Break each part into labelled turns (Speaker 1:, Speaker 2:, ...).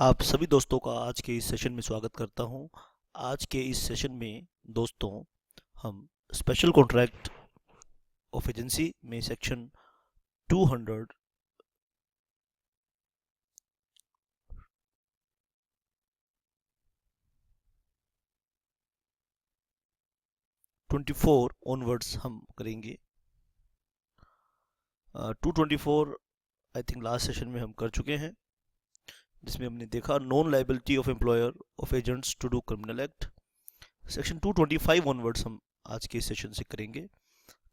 Speaker 1: आप सभी दोस्तों का आज के इस सेशन में स्वागत करता हूं। आज के इस सेशन में दोस्तों हम स्पेशल कॉन्ट्रैक्ट ऑफ एजेंसी में सेक्शन 224 ऑनवर्ड्स हम करेंगे। 224 आई थिंक लास्ट सेशन में हम कर चुके हैं, जिसमें हमने देखा non liability of employer of agents to do criminal act. Section 225 onwards हम आज के सेशन से करेंगे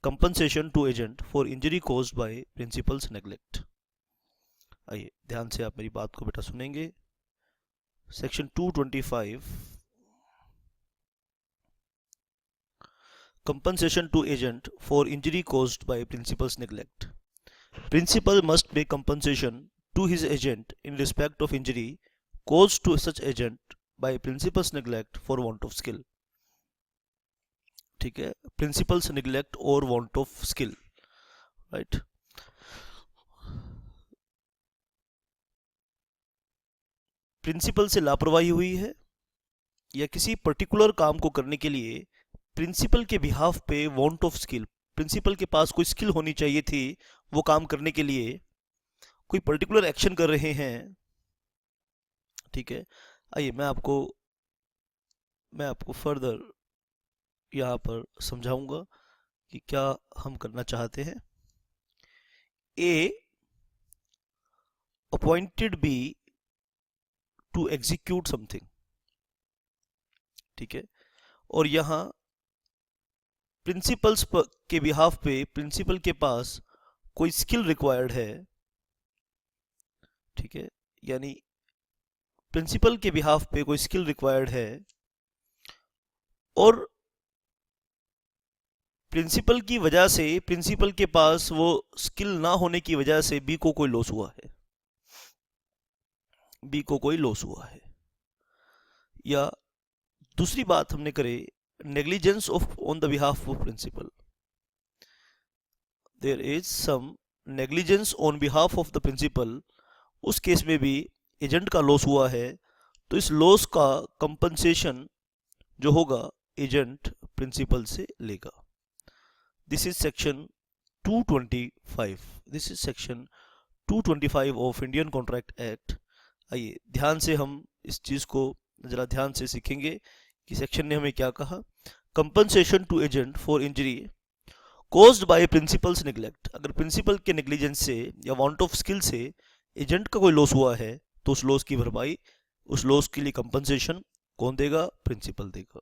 Speaker 1: compensation to agent for injury caused by principal's neglect. आइए ध्यान से आप मेरी बात को बेटा सुनेंगे। Section 225 compensation to agent for injury caused by principal's neglect. Principal must pay compensation to his agent in respect of injury caused to such agent by principal's neglect for want of skill. ठीक है, principal's neglect or want of skill, right? Principal से लापरवाही हुई है या किसी particular काम को करने के लिए प्रिंसिपल के बिहाफ पे वांट ऑफ स्किल, प्रिंसिपल के पास कोई स्किल होनी चाहिए थी वो काम करने के लिए, कोई पर्टिकुलर एक्शन कर रहे हैं। ठीक है, आइए मैं आपको फर्दर यहाँ पर समझाऊंगा कि क्या हम करना चाहते हैं। A appointed B to execute something, ठीक है, और यहाँ प्रिंसिपल्स के बिहाफ पे प्रिंसिपल के पास कोई स्किल रिक्वायर्ड है। ठीक है, यानी प्रिंसिपल के बिहाफ पे कोई स्किल रिक्वायर्ड है और प्रिंसिपल की वजह से, प्रिंसिपल के पास वो स्किल ना होने की वजह से बी को कोई लॉस हुआ है, बी को कोई लॉस हुआ है। या दूसरी बात हमने करे negligence of on the behalf of principal. There is some negligence on behalf of the principal. उस केस में भी एजेंट का लॉस हुआ है तो इस लॉस का कंपनसेशन जो होगा एजेंट प्रिंसिपल से लेगा। This is section 225। This is section 225 of Indian contract act. आइए ध्यान से हम इस चीज को जरा ध्यान से सीखेंगे कि सेक्शन ने हमें क्या कहा। Compensation to agent for injury caused by principal's neglect. अगर प्रिंसिपल के नेग्लिजेंस से या वांट ऑफ स्किल से एजेंट का कोई लॉस हुआ है तो उस लॉस की भरपाई, उस लॉस के लिए कंपनसेशन कौन देगा? प्रिंसिपल देगा।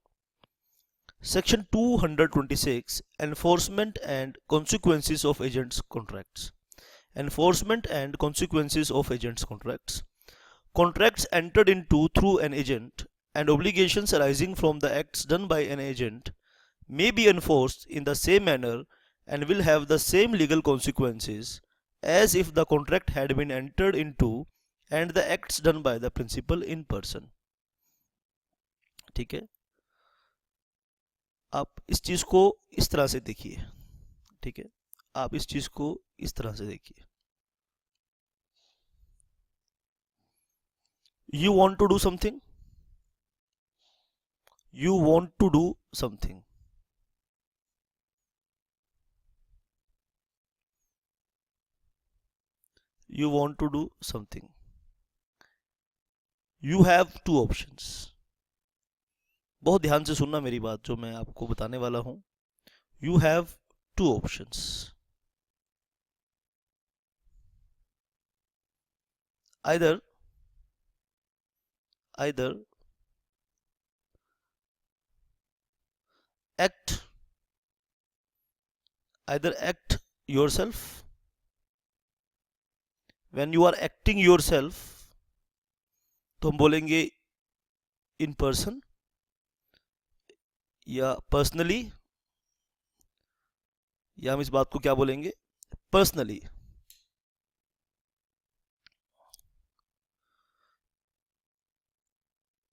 Speaker 1: Section 226 enforcement and consequences of agents contracts. Enforcement and consequences of agents contracts. Contracts entered into through an agent and obligations arising from the acts done by an agent may be enforced in the same manner and will have the same legal consequences as if the contract had been entered into and the acts done by the principal in person. ठीक है, आप इस चीज को इस तरह से देखिए। ठीक है, आप इस चीज को इस तरह से देखिए। You want to do something, you want to do something, you want to do something, you have two options। बहुत ध्यान से सुनना मेरी बात जो मैं आपको बताने वाला हूं। You have two options, either act yourself। when you are acting yourself तो हम बोलेंगे in person या personally, या हम इस बात को क्या बोलेंगे? personally।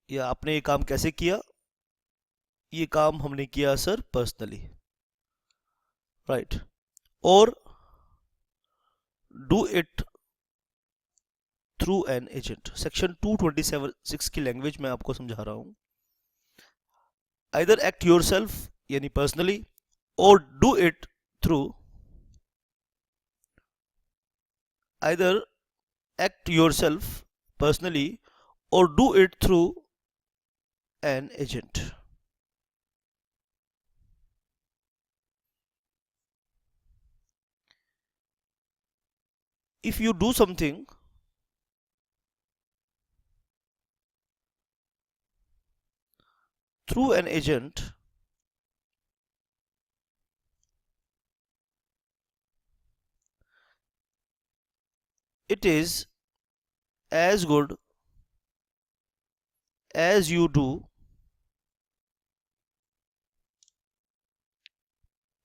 Speaker 1: या आपने ये काम कैसे किया? ये काम हमने किया सर पर्सनली, राइट। और do it through an agent. Section 227 की लैंग्वेज में आपको समझा रहा हूँ। आइदर एक्ट योरसेल्फ यानी पर्सनली, और do it through, either act yourself personally or do it through an agent. If you do something through an agent, it is as good as you do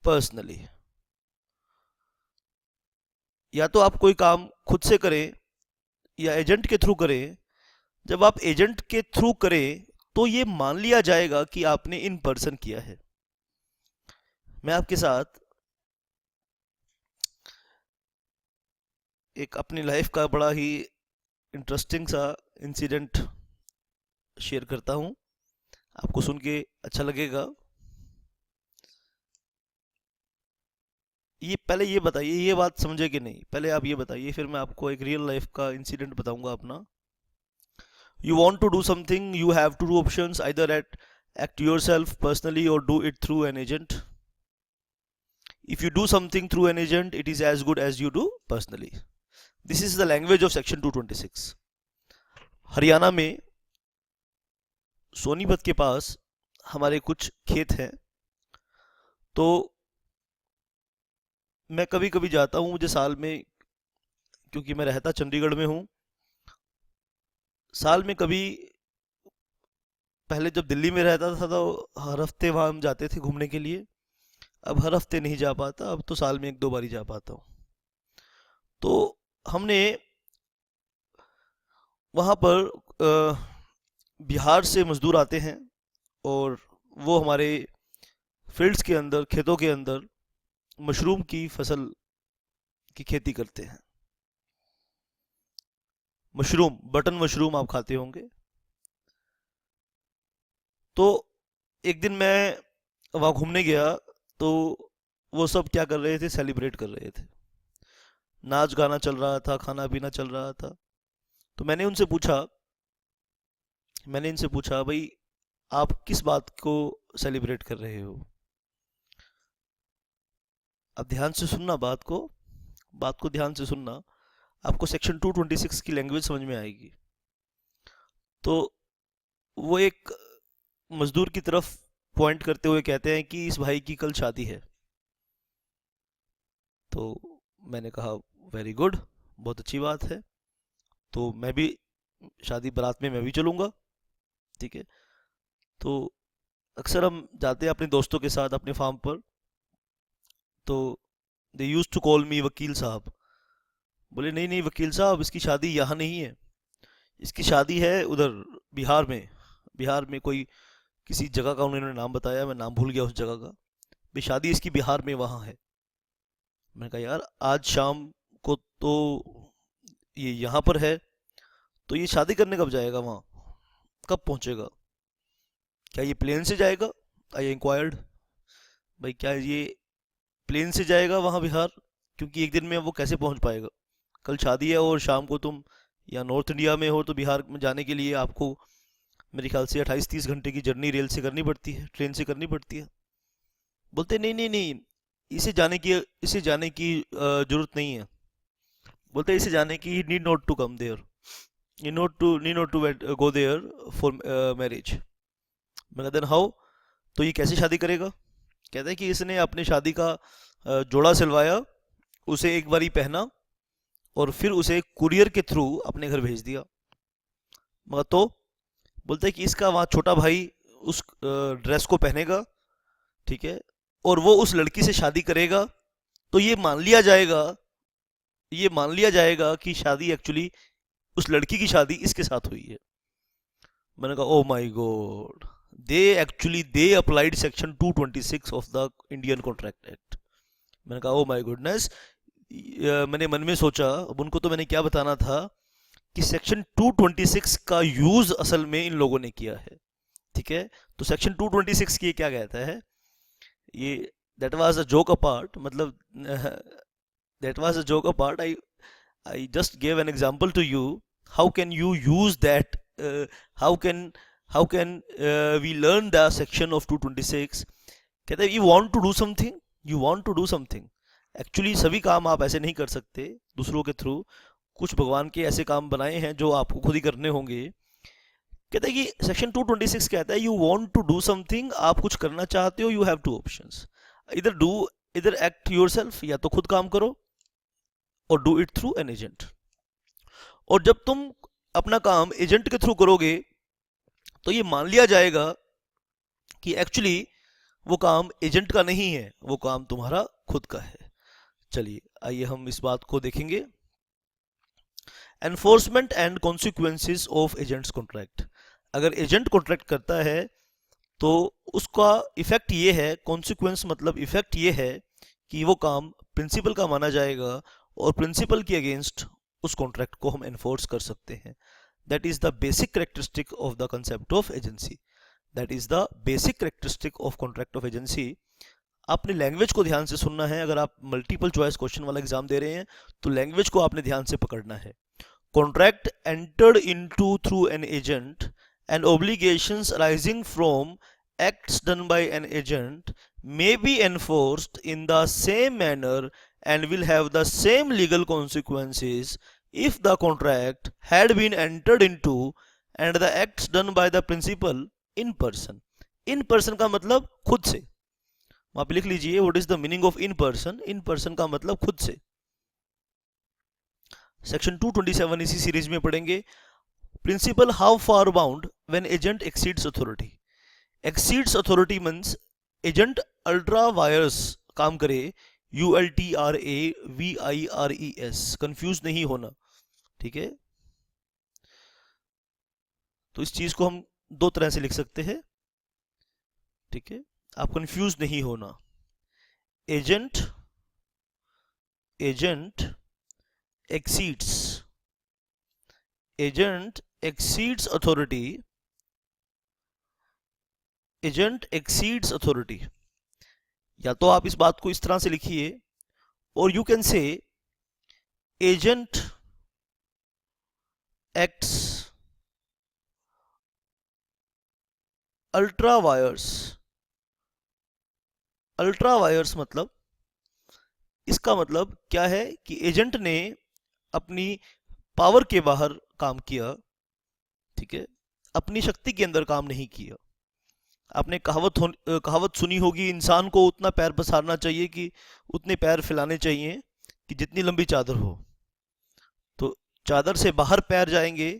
Speaker 1: personally। या तो आप कोई काम खुद से करें या एजेंट के थ्रू करें। जब आप एजेंट के थ्रू करें तो ये मान लिया जाएगा कि आपने इन पर्सन किया है। मैं आपके साथ एक अपनी लाइफ का बड़ा ही इंटरेस्टिंग सा इंसिडेंट शेयर करता हूँ, आपको सुन के अच्छा लगेगा। ये पहले ये बताइए, ये बात समझे कि नहीं, पहले आप ये बताइए, फिर मैं आपको एक रियल लाइफ का इंसिडेंट बताऊंगा अपना। You want to do something, you have two options, either act yourself personally or do it through an agent. If you do something through an agent, it is as good as you do personally. This is the language of section 226. Haryana में सोनीपत के पास हमारे कुछ खेत हैं, तो मैं कभी कभी जाता हूँ। मुझे साल में, क्योंकि मैं रहता चंडीगढ़ में हूँ, साल में कभी, पहले जब दिल्ली में रहता था तो हर हफ्ते वहाँ हम जाते थे घूमने के लिए। अब हर हफ्ते नहीं जा पाता, अब तो साल में 1-2 बार ही जा पाता हूँ। तो हमने वहाँ पर बिहार से मज़दूर आते हैं और वो हमारे फील्ड्स के अंदर, खेतों के अंदर मशरूम की फसल की खेती करते हैं। मशरूम, बटन मशरूम आप खाते होंगे। तो एक दिन मैं वहाँ घूमने गया तो वो सब क्या कर रहे थे, सेलिब्रेट कर रहे थे, नाच गाना चल रहा था, खाना पीना चल रहा था। तो मैंने इनसे पूछा भाई आप किस बात को सेलिब्रेट कर रहे हो। अब ध्यान से सुनना, बात को ध्यान से सुनना, आपको सेक्शन 226 की लैंग्वेज समझ में आएगी। तो वो एक मजदूर की तरफ पॉइंट करते हुए कहते हैं कि इस भाई की कल शादी है। तो मैंने कहा वेरी गुड, बहुत अच्छी बात है, तो मैं भी शादी बारात में मैं भी चलूँगा, ठीक है। तो अक्सर हम जाते हैं अपने दोस्तों के साथ अपने फार्म पर, तो दे यूज टू कॉल मी वकील साहब। बोले नहीं नहीं वकील साहब, इसकी शादी यहाँ नहीं है, इसकी शादी है उधर बिहार में कोई किसी जगह का उन्होंने नाम बताया, मैं नाम भूल गया उस जगह का। भाई शादी इसकी बिहार में वहाँ है। मैंने कहा यार आज शाम को तो ये यहाँ पर है, तो ये शादी करने कब जाएगा वहाँ, कब पहुँचेगा, क्या ये प्लेन से जाएगा? आई इंक्वायर्ड, भाई क्या ये प्लेन से जाएगा वहाँ बिहार, क्योंकि एक दिन में वो कैसे पहुँच पाएगा। कल शादी है और शाम को तुम या नॉर्थ इंडिया में हो तो बिहार में जाने के लिए आपको मेरे ख्याल से 28-30 घंटे की जर्नी रेल से करनी पड़ती है, ट्रेन से करनी पड़ती है। बोलते नहीं नहीं नहीं, इसे जाने की जरूरत नहीं है। बोलते इसे जाने की need not to come there, need not to go there for marriage. मैंने देन हाउ, तो ये कैसे शादी करेगा? कहता है कि इसने अपने शादी का जोड़ा सिलवाया, उसे एक बार ही पहना और फिर उसे कुरियर के थ्रू अपने घर भेज दिया। मगर तो बोलते हैं कि इसका वहाँ छोटा भाई उस ड्रेस को पहनेगा, ठीक है, और वो उस लड़की से शादी करेगा, तो ये मान लिया जाएगा कि शादी एक्चुअली, उस लड़की की शादी इसके साथ हुई है। मैंने कहा oh my God, they applied section 226 of the Indian contract act. मैंने कहा ओ माय गुडनेस। मैंने मन में सोचा, अब उनको तो मैंने क्या बताना था कि सेक्शन 226 का यूज असल में इन लोगों ने किया है। ठीक है, तो सेक्शन 226 की क्या कहता है, ये that was a joke apart, मतलब that was a joke apart, I just gave an example to you. How can you use that? How can we learn the section of 226? कहते हैं you want to do something, you want to do something. Actually सभी काम आप ऐसे नहीं कर सकते दूसरों के थ्रू, कुछ भगवान के ऐसे काम बनाए हैं जो आपको खुद ही करने होंगे। कहते हैं कि सेक्शन 226 कहता है you want to do something, आप कुछ करना चाहते हो, you have two options, either act yourself, या तो खुद काम करो, और do it through an agent. और जब तुम अपना काम एजेंट के थ्रू करोगे तो ये मान लिया जाएगा कि एक्चुअली वो काम एजेंट का नहीं है, वो काम तुम्हारा खुद का है। चलिए आइए हम इस बात को देखेंगे। Enforcement and consequences of agents contract. अगर एजेंट कॉन्ट्रैक्ट करता है तो उसका इफेक्ट ये है, कॉन्सिक्वेंस मतलब इफेक्ट ये है कि वो काम प्रिंसिपल का माना जाएगा और प्रिंसिपल के अगेंस्ट उस कॉन्ट्रैक्ट को हम एनफोर्स कर सकते हैं। That is the basic characteristic of the concept of agency, that is the basic characteristic of contract of agency. आपने लैंग्वेज को ध्यान से सुनना है, अगर आप मल्टीपल चॉइस क्वेश्चन वाला एग्जाम दे रहे हैं तो लैंग्वेज को आपने ध्यान से पकड़ना है। Contract entered into through an agent and obligations arising from acts done by an agent may be enforced in the same manner and will have the same legal consequences if the contract had been entered into and the acts done by the principal in person। in person का मतलब खुद से, वहां पे लिख लीजिए what is the meaning of in person. In person का मतलब खुद से। सेक्शन 227 इसी सीरीज में पढ़ेंगे। Principal how far bound when agent exceeds authority. Exceeds authority means agent ultra vires काम करे, ULTRAVIRES, कंफ्यूज नहीं होना। ठीक है, तो इस चीज को हम दो तरह से लिख सकते हैं। ठीक है, आप कंफ्यूज नहीं होना। Agent exceeds, agent exceeds authority, agent exceeds authority. या तो आप इस बात को इस तरह से लिखिए, और you can say agent acts ultra vires. Ultra vires मतलब, इसका मतलब क्या है कि एजेंट ने अपनी पावर के बाहर काम किया। ठीक है, अपनी शक्ति के अंदर काम नहीं किया। आपने कहावत सुनी होगी, इंसान को उतना पैर पसारना चाहिए कि उतने पैर फैलाने चाहिए कि जितनी लंबी चादर हो। तो चादर से बाहर पैर जाएंगे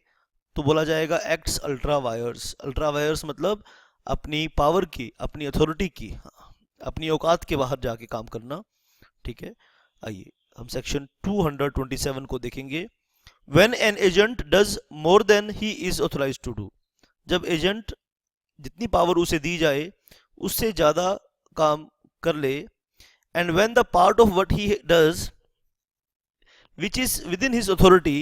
Speaker 1: तो बोला जाएगा acts ultra vires. Ultra vires मतलब अपनी पावर की, अपनी अथॉरिटी की, अपनी औकात के बाहर जाके काम करना। ठीक है, आइए हम सेक्शन 227 को देखेंगे। When an agent does more than he is authorized to do, जब एजेंट जितनी पावर उसे दी जाए उससे ज़्यादा काम कर ले, and when the part of what he does which is within his authority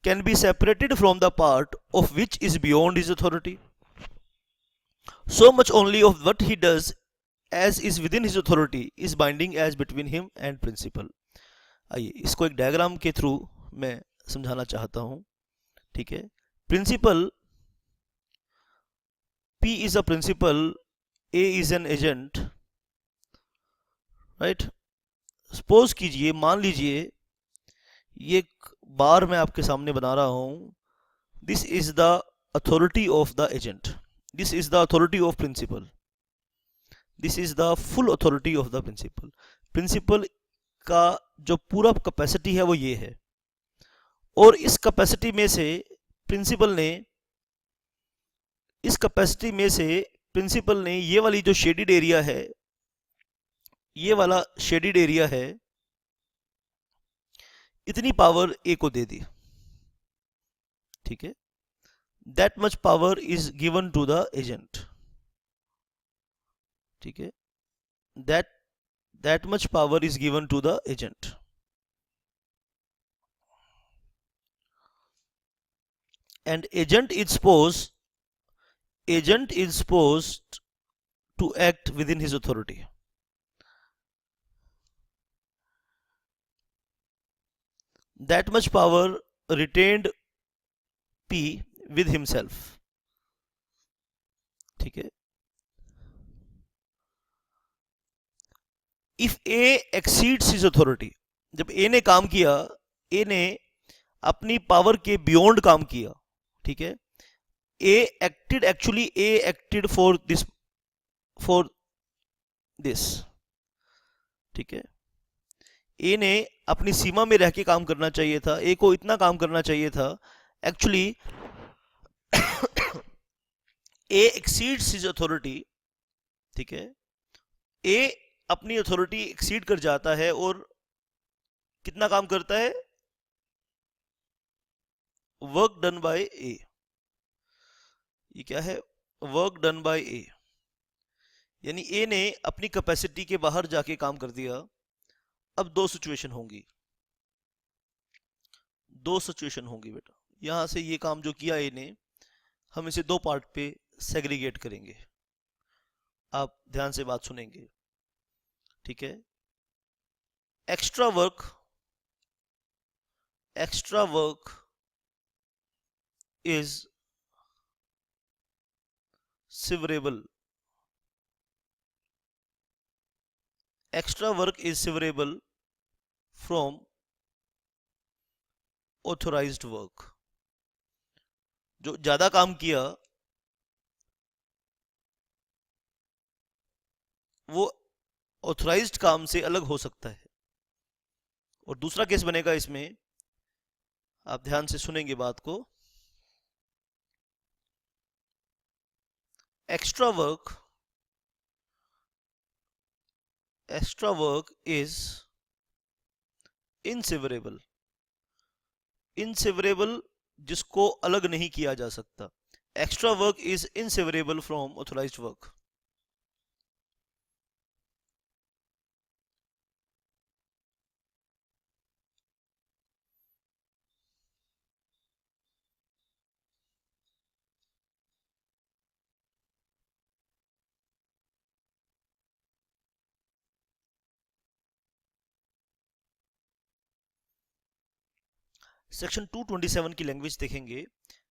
Speaker 1: can be separated from the part of which is beyond his authority, so much only of what he does as is within his authority is binding as between him and principal। आइए इसको एक diagram के through मैं समझाना चाहता हूं। ठीक है, principal P is a principal, A is an agent, right. Suppose कीजिए, मान लीजिए ये एक बार मैं आपके सामने बना रहा हूं। This is the authority of the agent, this is the authority of principal, this is the full authority of the principal. Principal का जो पूरा कैपेसिटी है वो ये है, और इस कैपेसिटी में से प्रिंसिपल ने, इस कैपेसिटी में से प्रिंसिपल ने ये वाली जो शेडिड एरिया है, ये वाला शेडिड एरिया है, इतनी पावर ए को दे दी। ठीक है, that much power is given to the agent. ठीक है, that much power is given to the agent. and agent is supposed to act within his authority. That much power retained P with himself. ठीक है. If A exceeds his authority, जब A ने काम किया, A ने अपनी power के beyond काम किया, ठीक है. A acted for this, ठीक है. ए ने अपनी सीमा में रह के काम करना चाहिए था. ए को इतना काम करना चाहिए था. एक्चुअली ए एक्सीड्स हिज अथॉरिटी, ठीक है. ए अपनी अथॉरिटी एक्सीड कर जाता है और कितना काम करता है? वर्क डन बाय ए. ये क्या है? वर्क डन बाय ए. यानी ए ने अपनी कैपेसिटी के बाहर जाके काम कर दिया. अब दो सिचुएशन होंगी बेटा. यहां से ये काम जो किया ए ने, हम इसे दो पार्ट पे सेग्रीगेट करेंगे. आप ध्यान से बात सुनेंगे, ठीक है. Extra work is severable. Extra work is severable from authorized work. जो ज्यादा काम किया वो ऑथराइज्ड काम से अलग हो सकता है. और दूसरा केस बनेगा इसमें, आप ध्यान से सुनेंगे बात को. Extra work is inseverable. जिसको अलग नहीं किया जा सकता. Extra work is inseverable from authorised work. Section 227 की लैंग्वेज देखेंगे.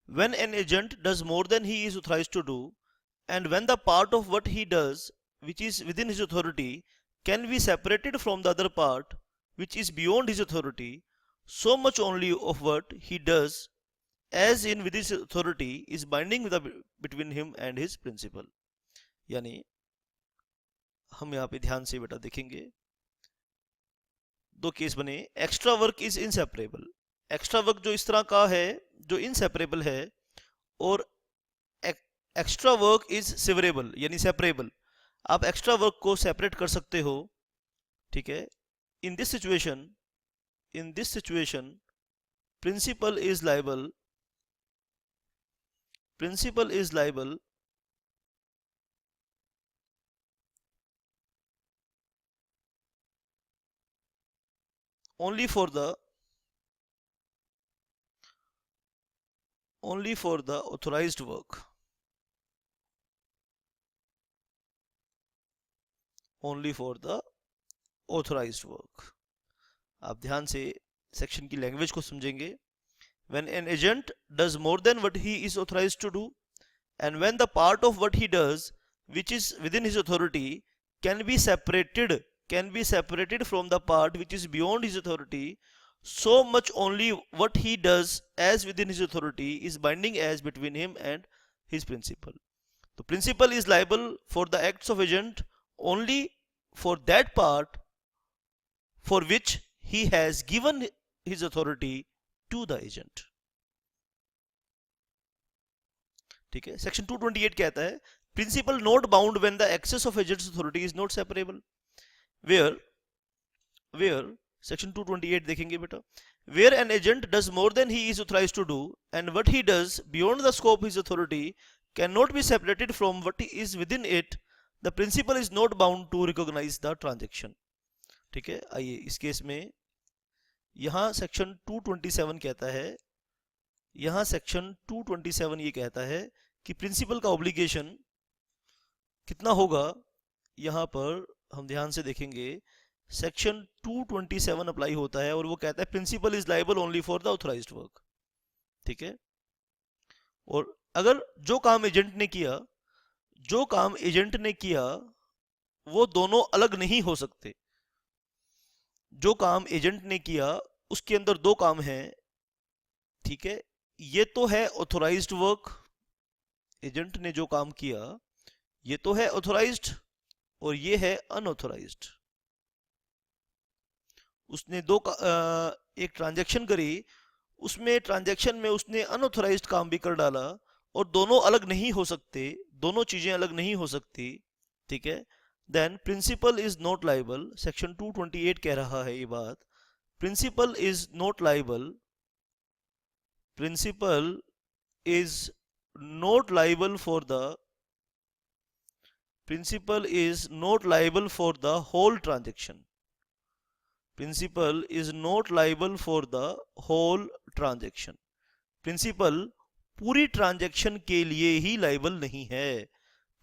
Speaker 1: When an agent does more than he is authorized to do, and when the part of what he does which is within his authority can be separated from the other part which is beyond his authority, so much only of what he does as in with his authority is binding between him and his principal. यानी हम यहाँ पे ध्यान से बेटा देखेंगे, दो case बने. Extra work is inseparable. Extra work जो इस तरह का है जो इनसेपरेबल है, और एक्स्ट्रा वर्क इज सेवरेबल यानी सेपरेबल. आप एक्स्ट्रा वर्क को सेपरेट कर सकते हो, ठीक है. In this situation principal is liable only for the authorized work. Only for the authorized work. आप ध्यान से सेक्शन की लैंग्वेज को समझेंगे. When an agent does more than what he is authorized to do, and when the part of what he does which is within his authority can be separated from the part which is beyond his authority, so much only what he does as within his authority is binding as between him and his principal. The principal is liable for the acts of agent only for that part for which he has given his authority to the agent. ठीक है. Section 228 कहता है principal not bound when the excess of agent's authority is not separable. Where section 228 देखेंगे बेटा. Where an agent does more than he is authorized to do, and what he does beyond the scope of his authority cannot be separated from what is within it, the principal is not bound to recognize the transaction. ठीक है. आइए इस case में यहां section 227 कहता है यहां section 227 ये कहता है कि प्रिंसिपल का ऑब्लिगेशन कितना होगा। यहां पर हम ध्यान से देखेंगे, सेक्शन 227 अप्लाई होता है और वो कहता है principal is liable only for the authorised work. ठीक है, और अगर जो काम एजेंट ने किया, जो काम एजेंट ने किया वो दोनों अलग नहीं हो सकते। जो काम एजेंट ने किया उसके अंदर दो काम हैं। ठीक है, ये तो है ऑथोराइज्ड वर्क, एजेंट ने जो काम किया ये तो है ऑथोराइज्ड, और ये है अनऑथोराइज्ड। उसने एक ट्रांजैक्शन करी, उसमें ट्रांजैक्शन में उसने अनऑथोराइज्ड काम भी कर डाला, और दोनों अलग नहीं हो सकते, दोनों चीजें अलग नहीं हो सकती। ठीक है, then principal is not liable. Section 228 कह रहा है ये बात, principal is not liable, principal is not liable for the, principal is not liable for the whole transaction, principal is not liable for the whole transaction. Principal पूरी transaction के लिए ही liable नहीं है।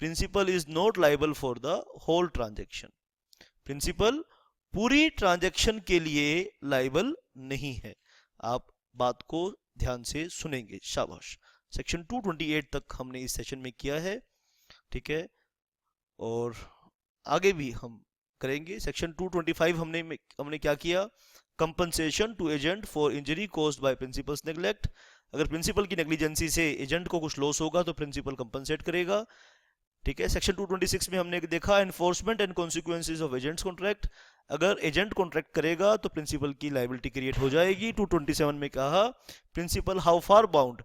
Speaker 1: Principal is not liable for the whole transaction, principal पूरी transaction के लिए liable नहीं है। आप बात को ध्यान से सुनेंगे, शाबाश। सेक्शन 228 तक हमने इस सेशन में किया है। ठीक है, और आगे भी हम करेंगे। सेक्शन 225 हमने क्या किया, compensation to agent for injury caused by principal's neglect. अगर प्रिंसिपल की नेग्लिजेंसी से एजेंट को कुछ लॉस होगा तो प्रिंसिपल कंपनसेट करेगा। ठीक है, सेक्शन 226 में हमने देखा enforcement and consequences of agents contract. अगर एजेंट कॉन्ट्रैक्ट करेगा तो प्रिंसिपल की लायबिलिटी क्रिएट हो जाएगी। 227 में कहा principal how far bound,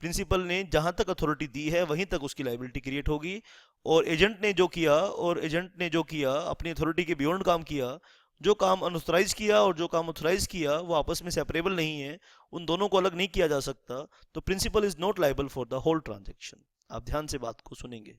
Speaker 1: principal ने जहां तक अथॉरिटी दी है वहीं तक उसकी लायबिलिटी क्रिएट होगी, और एजेंट ने जो किया अपनी अथॉरिटी के बियॉन्ड काम किया, जो काम अनऑथराइज किया और जो काम ऑथराइज किया वो आपस में सेपरेबल नहीं है, उन दोनों को अलग नहीं किया जा सकता, तो principal is not liable for the whole transaction. आप ध्यान से बात को सुनेंगे।